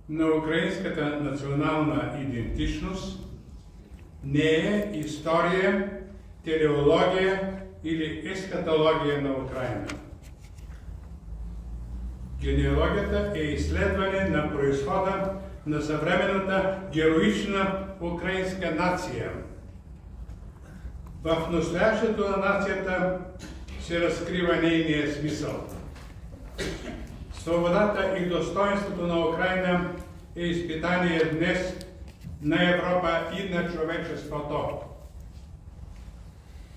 на украинската национална идентичност не е история, телеология или есхатология на Украина. Генеалогията е изследване на произхода на съвременната героична украинска нация. В настоящето на нацията се разкрива нейния смисъл. Свободата и достоинството на Украина е изпитание днес на Европа и на човечеството.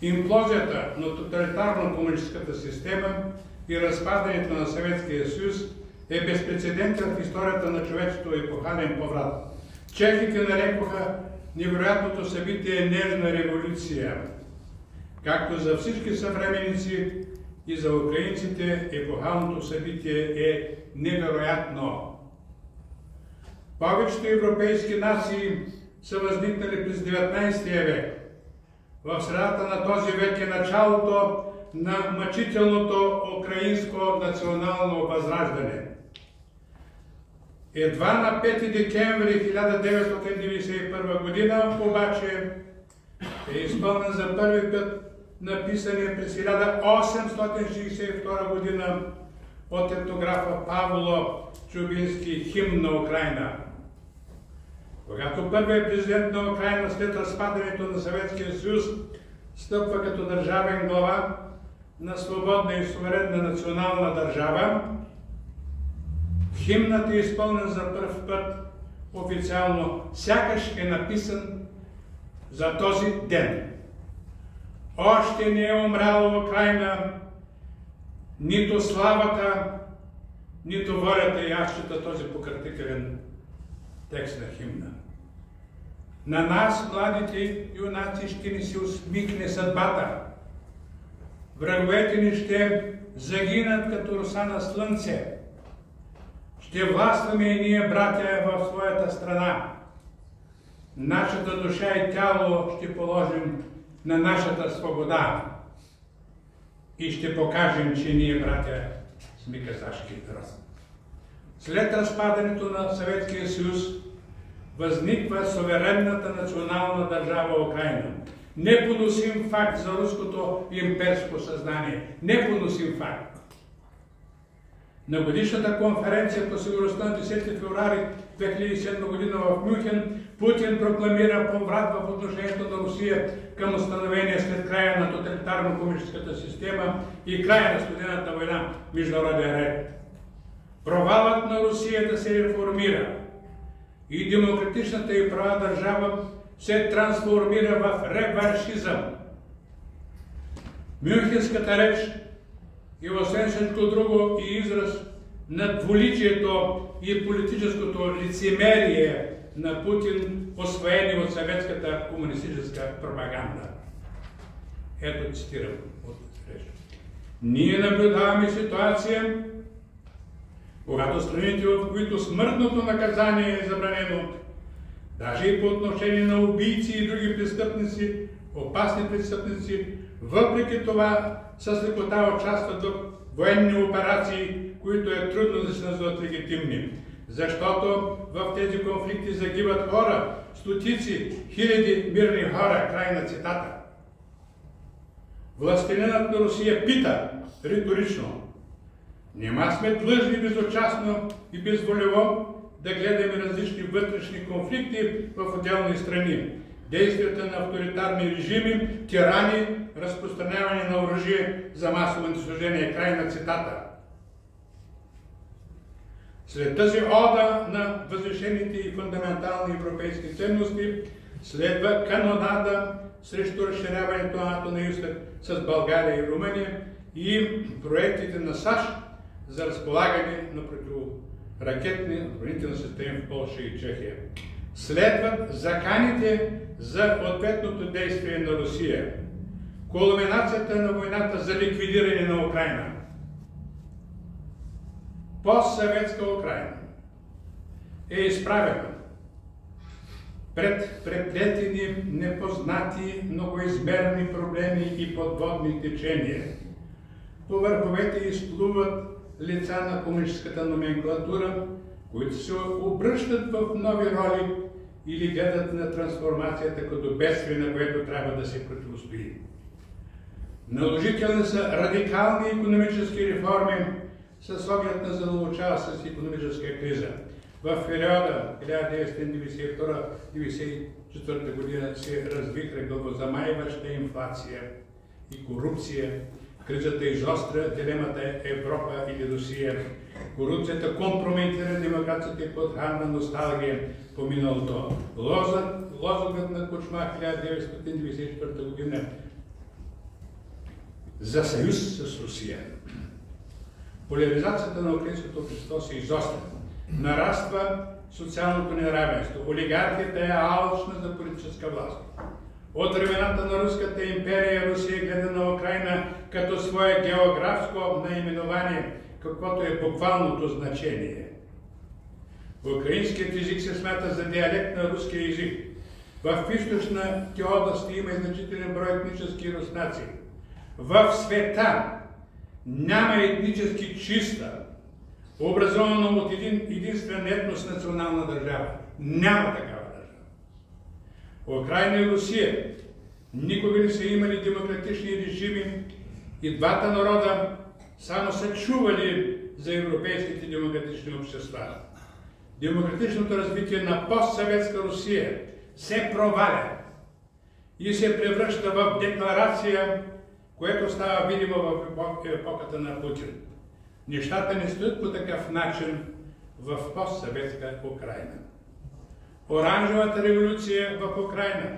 Имплозията на тоталитарно-комунистическата система и разпадането на Съветския съюз е безпрецедентен в историята на човечеството епохален поврат. Чехите нарекоха невероятното събитие нежна революция. Както за всички съвременници и за украинците епохалното събитие е невероятно. Повечето европейски нации са възникнали през 19 век. В средата на този век е началото на мъчителното украинско национално възраждане. Едва на 5 декември 1991 година обаче е изпълнен за първи път написания през 1862 година от етнографа Павло Чубински химн на Украина. Когато първият президент на Украина след разпадането на Съветския съюз стъпва като държавен глава на свободна и суверенна национална държава, химнът е изпълнен за пръв път официално, сякаш е написан за този ден. Още не е умряла Украина, нито славата, нито волята, и аз чета този пократителен текст на химна. На нас, младите юнаци, ще ни се усмихне съдбата. Враговете ни ще загинат като роса на слънце. Ще властваме и ние, братя, в своята страна. Нашата душа и тяло ще положим на нашата свобода и ще покажем, че ние, братя, сме казашки народ. След разпадането на Съветския съюз възниква суверенната национална държава Украина. Непоносим факт за руското имперско съзнание. Непоносим факт. На годишната конференция по сигурността на 10 февруари 2007 година в Мюнхен Путин прокламира поврат в отношението на Русия към установения след края на тоталитарно-комунистическата система и края на студената война международен ред. Провалът на Русия да се реформира и демократичната и права държава се трансформира в реваншизъм. Мюнхенската реч и освен всичко друго и израз на двуличието и политическото лицемерие на Путин, освоени от съветската комунистическа пропаганда. Ето цитирам от реч. Ние наблюдаваме ситуация, когато страните, в които смъртното наказание е забранено, даже и по отношение на убийци и други престъпници, опасни престъпници, въпреки това с лекота участват в военни операции, които е трудно да се назоват легитимни. Защото в тези конфликти загиват хора, стотици, хиляди мирни хора. Край на цитата. Властелинът на Русия пита риторично: нима сме длъжни безучастно и безволево да гледаме различни вътрешни конфликти в отделни страни, действията на авторитарни режими, тирани, разпространяване на оръжие за масово унищожение. Край на цитата. След тази ода на възвишените и фундаментални европейски ценности следва канонада срещу разширяването на НАТО на изток с България и Румъния и проектите на САЩ за разполагане на противоракетни отбранителни системи в Полша и Чехия. Следват заканите за ответното действие на Русия, кулминацията на войната за ликвидиране на Украина. Постсъветска Украина е изправена пред преплетени, непознати, многоизмерни проблеми и подводни течения. По върховете изплуват лица на комунистическата номенклатура, които се обръщат в нови роли или гледат на трансформацията като бедствие, на което трябва да се противостои. Наложителни са радикални икономически реформи с оглед на задълбочаваща се икономическа криза. В периода 1992-1994 година се развихра главозамайваща инфлация и корупция. Кризата изостра дилемата Европа или Русия. Корупцията компрометира демокрацията и подхранва носталгия по миналото. Лозунгът на Кучма 1994 година за съюз с Русия. Поляризацията на украинското общество се изостря. Нараства социалното неравенство. Олигархията е алчна за политическа власт. От времената на Руската империя Русия гледа на Украйна като свое географско наименование, каквото е буквалното значение. Украинският език се смята за диалект на руския език. В източните области има значителен брой етнически руснаци. В света няма етнически чиста, образована от един единствен етнос национална държава. Няма такава държава. Украйна и Русия никога не са имали демократични режими и двата народа само са чували за европейските демократични общества. Демократичното развитие на постсъветска Русия се проваля и се превръща в декларация, което става видимо в епохата на Путин. Нещата не стоят по такъв начин в постсъветска Украйна. Оранжевата революция в Украйна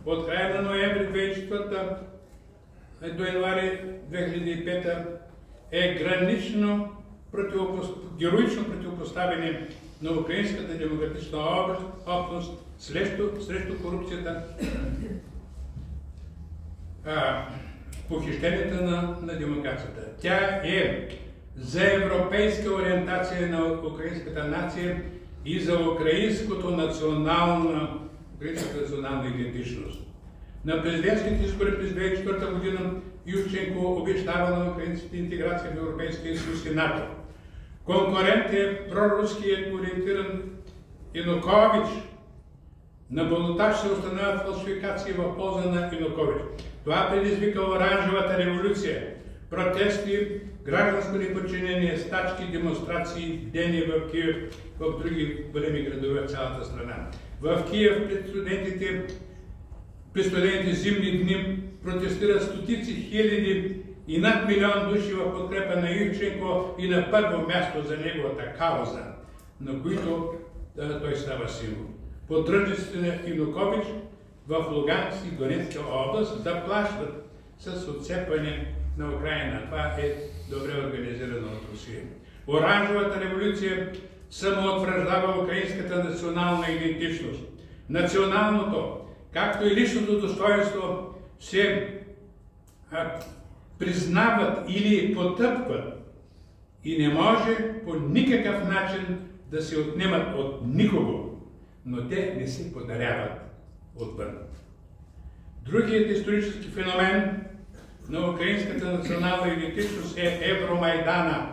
от края на ноември 2004 до януари 2005 е героично противопоставяне на украинската демократична общност срещу корупцията, похищенията на демокрацията. Тя е за европейска ориентация на украинската нация и за украинската национална идентичност. На президентските избори през 2004 година Ющенко обещава на украинците интеграция в Европейския съюз и НАТО. Конкурент е проруският ориентиран Янукович. На балотаж се установяват фалшификации в полза на Янукович. Това предизвика оранжевата революция, протести, гражданско неподчинение, стачки, демонстрации, дени в Киев, в други големи градове в цялата страна. В Киев през студените зимни дни протестират стотици хиляди и над милион души в подкрепа на Ющенко и на първо място за неговата кауза, на които той става символ. Поддръжниците на Янукович в Луганска и Донецка област заплащат с отцепване на Украйна. Това е добре организирано от Русия. Оранжевата революция самоутвърждава украинската национална идентичност. Националното, както и личното достоинство се признават или потъпват и не може по никакъв начин да се отнемат от никого, но те не се подаряват отвън. Другият исторически феномен на украинската национална идентичност е Евромайдана.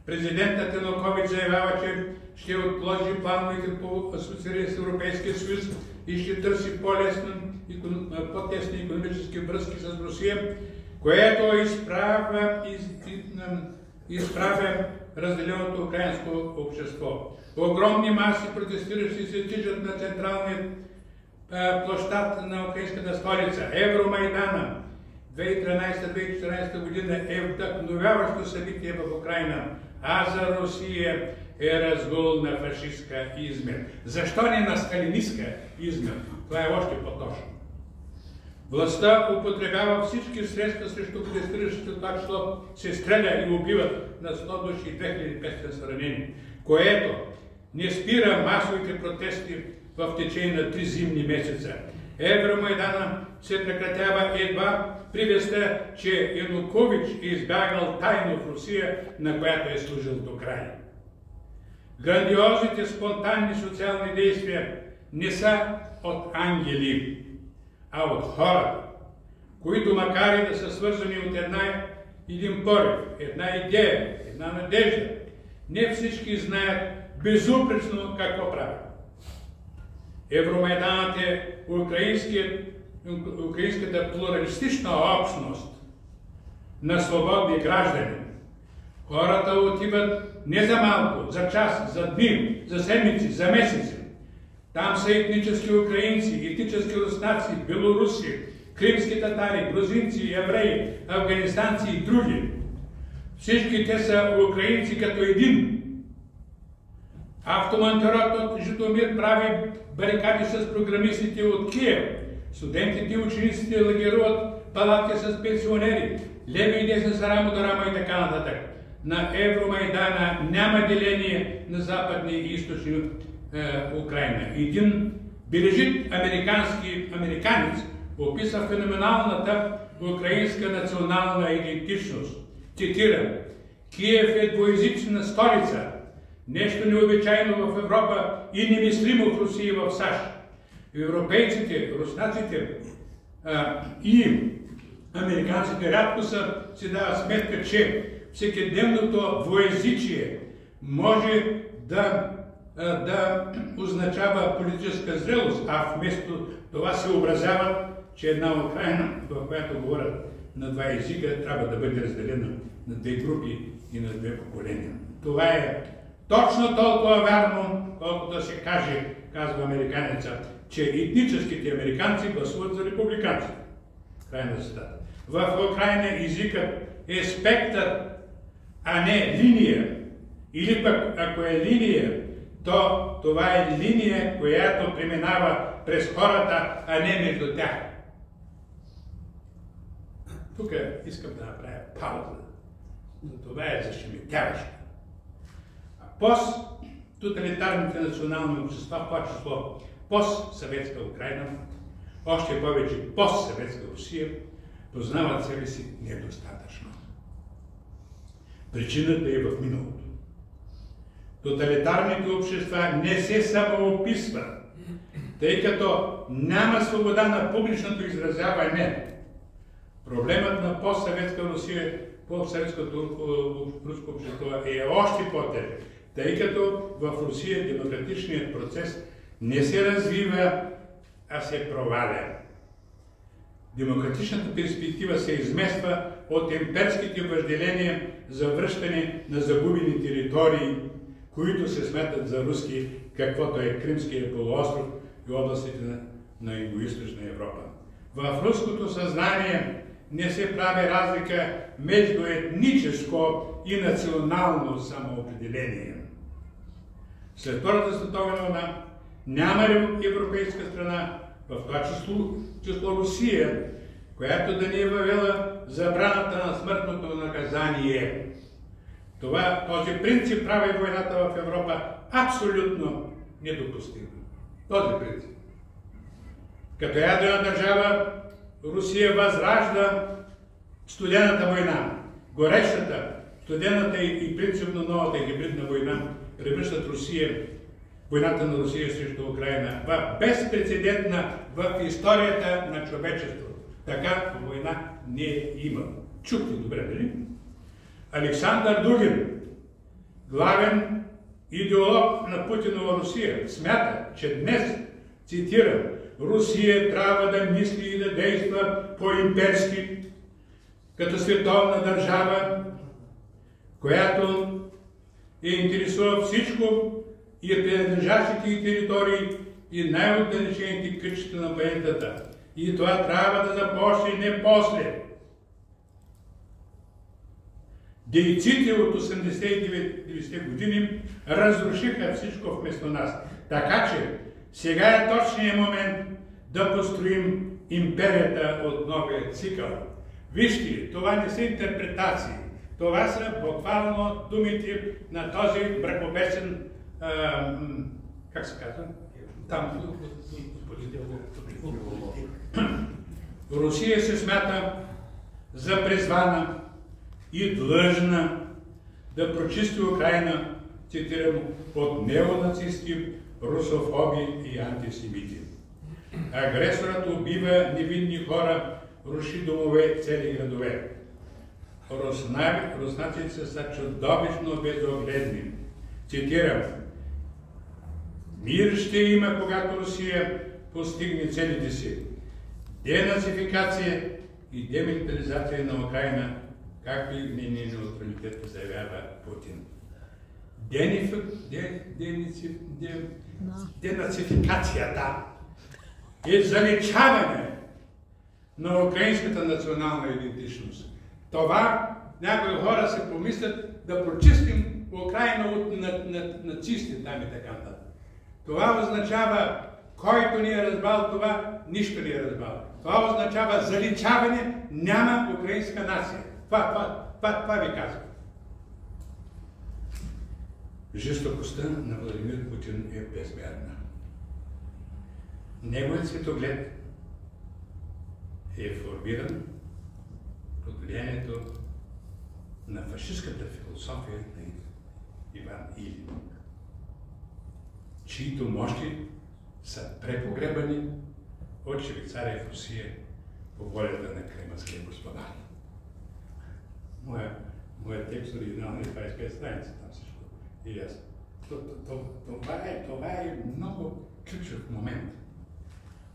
Президентът Янукович заявява, че ще отложи плановете по асоцииране с Европейския съюз и ще търси по-тесни икономически връзки с Русия, което изправя разделеното украинско общество. Огромни маси протестиращи се тичат на централния площад на украинската столица. Евромайдана 2013-2014 година е вдъхновяващо събитие в Украйна, а за Русия е разгул на фашистска измер. Защо не на сталинистка измер? Това е още по-точно. Властта употребява всички средства срещу протестиращите, това число се стреля и убиват на 100 души и 2500 са ранени, което не спира масовите протести в течение на 3 зимни месеца. Евромайдана се прекратява едва при вестта, че Янукович е избягал тайно в Русия, на която е служил до край. Грандиозните спонтанни социални действия не са от ангели, а от хора, които макар и да са свързани от един порив, една идея, една надежда, не всички знаят безупречно какво прави. Евромайданът е украинската плуралистична общност на свободни граждани. Хората отиват не за малко, за час, за дни, за седмици, за месеци. Там са етнически украинци, етнически руснаци, белоруси, кримски татари, грузинци, евреи, афганистанци и други. Всички те са украинци като един. Автомантарът от Житомир прави барикади с програмистите от Киев. Студентите и учениците лагеруват палатки с пенсионери. Леви и десни са рамо до рамо и така нататък. На Евромайдана няма деление на западни и източни Украина. Един бележит американец описа феноменалната украинска национална идентичност. Цитирам: Киев е двоезична столица. Нещо необичайно в Европа и немислимо в Русия и в САЩ. Европейците, руснаците и американците рядко си дават сметка, че всекидневното двоезичие може да означава политическа зрелост, а вместо това се образяват, че една Украина, в която говорят на два езика, трябва да бъде разделена на две групи и на две поколения. Това е точно толкова вярно, колкото се каже, казва американеца, че етническите американци гласуват за републиканците. Край на цитата. В Украина езикът е спектър, а не линия. Или пък, ако е линия, то това е линия, която преминава през хората, а не между тях. Тук искам да направя пауза. Но това е зашеметяващо. Пост-тоталитарните национални общества, в това число пост-съветска Украина, още повече пост-съветска Русия, познават себе си недостатъчно. Причината е в миналото. Тоталитарните общества не се самоописват, тъй като няма свобода на публичното изразяване. Проблемът на постсъветска Русия, постсъветското руско общество е още по-тежък, тъй като в Русия демократичният процес не се развива, а се проваля. Демократичната перспектива се измества от имперските въжделения за връщане на загубени територии, които се смятат за руски, каквото е Кримския полуостров и областите на Югоизточна Европа. В руското съзнание не се прави разлика между етническо и национално самоопределение. След Втората световна война няма европейска страна, в това число Русия, която да не е въвела забраната на смъртното наказание. Този принцип прави войната в Европа абсолютно недопустима. Този принцип. Като ядрена държава, Русия възражда студената война. Горещата, студената и принципно новата хибридна война превръщат войната на Русия срещу Украина в безпрецедентна в историята на човечеството. Така война не е има. Чухте добре, нали? Александър Дугин, главен идеолог на Путинова Русия, смята, че днес, цитирам, Русия трябва да мисли и да действа по-имперски, като световна държава, която интересува всичко и принадлежащите и територии и най-отдалечените кътчета на планетата. И това трябва да започне не после. Дейците от 89-90 години разрушиха всичко вместо нас. Така че сега е точният момент да построим империята от новия цикъл. Вижте, това не са интерпретации. Това са буквално думите на този мракобесен, как се казва? Там, Русия се смята за призвана и длъжна да прочисти Украина, цитирам, от неонацисти, русофоби и антисемити. Агресорът убива невинни хора, руши домове, цели градове. Руснаците са чудовищно безогледни. Цитирам: Мир ще има, когато Русия постигне целите си. Денацификация и демилитаризация на Украйна, както и мнение неутралитет заявява Путин. Денацификацията е заличаване на украинската национална идентичност. Това някои хора се помислят да прочистим Украйна от нацисти там и така нататък. Това означава, който ни е разбрал това, нищо не е разбрал. Това означава заличаване, няма украинска нация. Това ви казвам. Жестокостта на Владимир Путин е безмерна. Неговият светоглед е формиран под влиянието на фашистката философия на Иван Илин, чието мощи са препогребани от Швейцария в Русия по волята на кремълския господар. Моят текст оригинално е 25 страници, там всичко е ясно. Това е много ключов момент.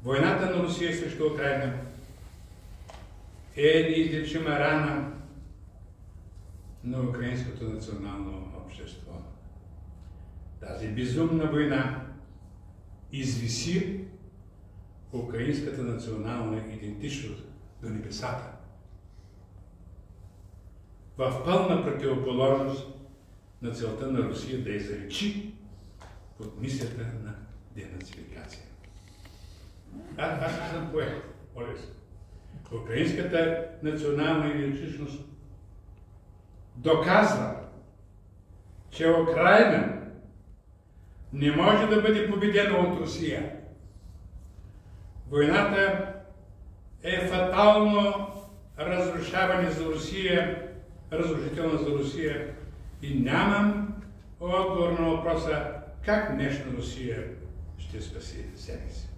Войната на Русия срещу Украйна е неизлечима рана на украинското национално общество. Тази безумна война извиси украинската национална идентичност до небесата. В пълна противоположност на целта на Русия да я заличи под мисията на денацификация. Аз съм поет, Олес. Украинската национална идентичност доказва, че Украйна не може да бъде победена от Русия. Войната е фатално разрушаване за Русия, разрушителна за Русия и нямам отговор на въпроса как днешна Русия ще спаси себе си.